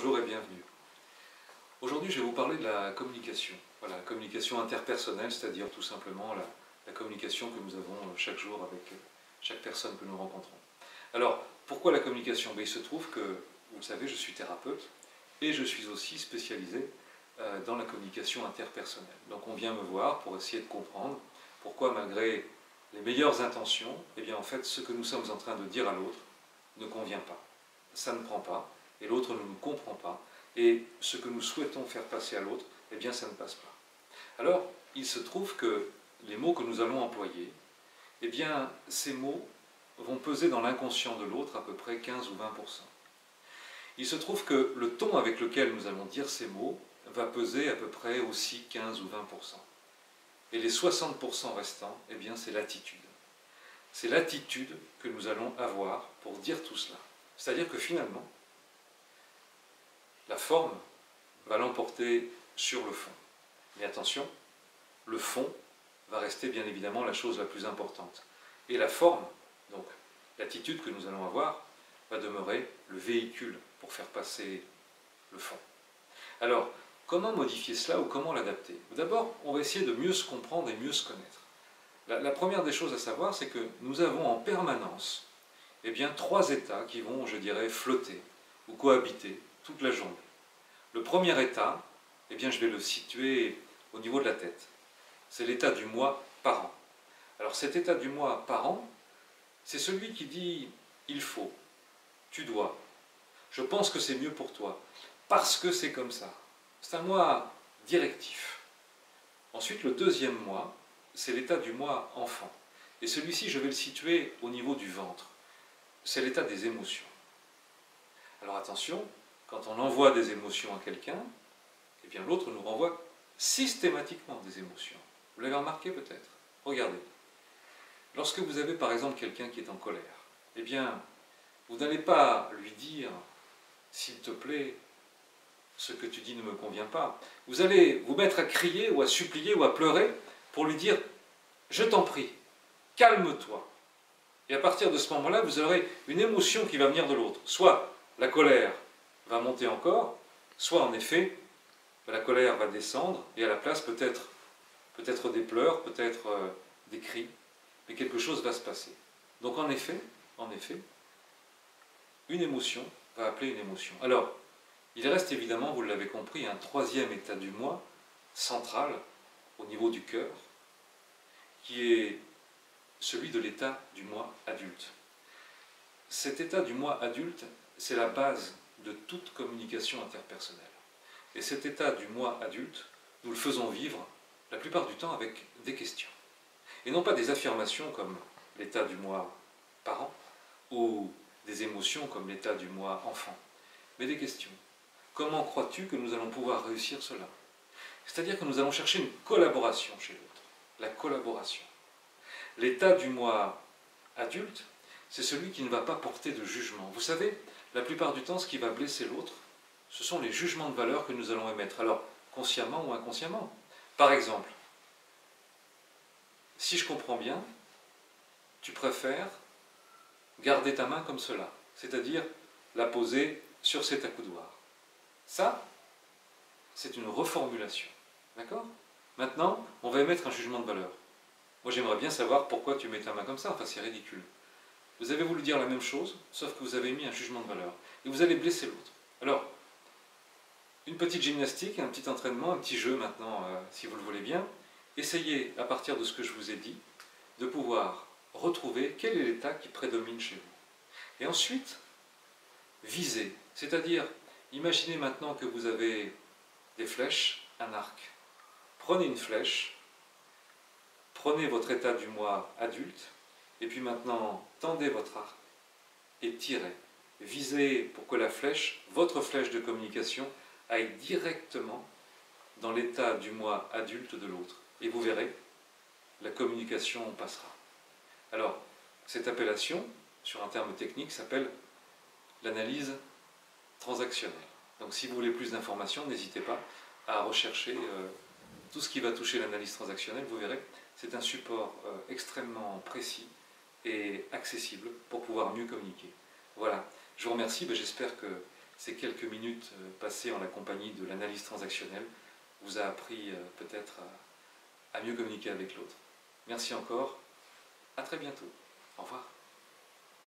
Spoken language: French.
Bonjour et bienvenue. Aujourd'hui, je vais vous parler de la communication. Voilà, la communication interpersonnelle, c'est-à-dire tout simplement la communication que nous avons chaque jour avec chaque personne que nous rencontrons. Alors, pourquoi la communication? Il se trouve que, vous le savez, je suis thérapeute et je suis aussi spécialisé dans la communication interpersonnelle. Donc on vient me voir pour essayer de comprendre pourquoi, malgré les meilleures intentions, eh bien en fait, ce que nous sommes en train de dire à l'autre ne convient pas. Ça ne prend pas, et l'autre ne nous comprend pas, et ce que nous souhaitons faire passer à l'autre, eh bien ça ne passe pas. Alors, il se trouve que les mots que nous allons employer, eh bien ces mots vont peser dans l'inconscient de l'autre à peu près 15 ou 20%. Il se trouve que le ton avec lequel nous allons dire ces mots va peser à peu près aussi 15 ou 20%. Et les 60% restants, eh bien c'est l'attitude. C'est l'attitude que nous allons avoir pour dire tout cela. C'est-à-dire que finalement, la forme va l'emporter sur le fond. Mais attention, le fond va rester bien évidemment la chose la plus importante. Et la forme, donc l'attitude que nous allons avoir, va demeurer le véhicule pour faire passer le fond. Alors, comment modifier cela ou comment l'adapter? D'abord, on va essayer de mieux se comprendre et mieux se connaître. La première des choses à savoir, c'est que nous avons en permanence trois états qui vont, je dirais, flotter ou cohabiter toute la journée. Le premier état, je vais le situer au niveau de la tête. C'est l'état du moi par an. Alors cet état du moi par an, c'est celui qui dit « il faut »,« tu dois »,« je pense que c'est mieux pour toi »,« parce que c'est comme ça ». C'est un moi directif. Ensuite, le deuxième moi, c'est l'état du moi enfant. Et celui-ci, je vais le situer au niveau du ventre. C'est l'état des émotions. Alors attention, quand on envoie des émotions à quelqu'un, eh bien l'autre nous renvoie systématiquement des émotions. Vous l'avez remarqué peut-être? Regardez. Lorsque vous avez par exemple quelqu'un qui est en colère, eh bien, vous n'allez pas lui dire « s'il te plaît, ce que tu dis ne me convient pas ». Vous allez vous mettre à crier ou à supplier ou à pleurer pour lui dire « je t'en prie, calme-toi ». Et à partir de ce moment-là, vous aurez une émotion qui va venir de l'autre. Soit la colère va monter encore, soit en effet, la colère va descendre, et à la place peut-être des pleurs, peut-être des cris, mais quelque chose va se passer. Donc en effet, une émotion va appeler une émotion. Alors, il reste évidemment, vous l'avez compris, un troisième état du moi, central, au niveau du cœur, qui est celui de l'état du moi adulte. Cet état du moi adulte, c'est la base de toute communication interpersonnelle. Et cet état du moi adulte, nous le faisons vivre la plupart du temps avec des questions. Et non pas des affirmations comme l'état du moi parent, ou des émotions comme l'état du moi enfant, mais des questions. Comment crois-tu que nous allons pouvoir réussir cela? C'est-à-dire que nous allons chercher une collaboration chez l'autre. La collaboration. L'état du moi adulte, c'est celui qui ne va pas porter de jugement. Vous savez, la plupart du temps, ce qui va blesser l'autre, ce sont les jugements de valeur que nous allons émettre, alors consciemment ou inconsciemment. Par exemple, si je comprends bien, tu préfères garder ta main comme cela, c'est-à-dire la poser sur cet accoudoir. Ça, c'est une reformulation. D'accord? Maintenant, on va émettre un jugement de valeur. Moi, j'aimerais bien savoir pourquoi tu mets ta main comme ça. Enfin, c'est ridicule. Vous avez voulu dire la même chose, sauf que vous avez mis un jugement de valeur. Et vous allez blesser l'autre. Alors, une petite gymnastique, un petit entraînement, un petit jeu maintenant, si vous le voulez bien. Essayez, à partir de ce que je vous ai dit, de pouvoir retrouver quel est l'état qui prédomine chez vous. Et ensuite, visez. C'est-à-dire, imaginez maintenant que vous avez des flèches, un arc. Prenez une flèche, prenez votre état du moi adulte, et puis maintenant, tendez votre arc et tirez. Visez pour que la flèche, votre flèche de communication, aille directement dans l'état du moi adulte de l'autre. Et vous verrez, la communication passera. Alors, cette appellation, sur un terme technique, s'appelle l'analyse transactionnelle. Donc si vous voulez plus d'informations, n'hésitez pas à rechercher tout ce qui va toucher l'analyse transactionnelle. Vous verrez, c'est un support extrêmement précis et accessible pour pouvoir mieux communiquer. Voilà, je vous remercie, j'espère que ces quelques minutes passées en la compagnie de l'analyse transactionnelle vous a appris peut-être à mieux communiquer avec l'autre. Merci encore, à très bientôt. Au revoir.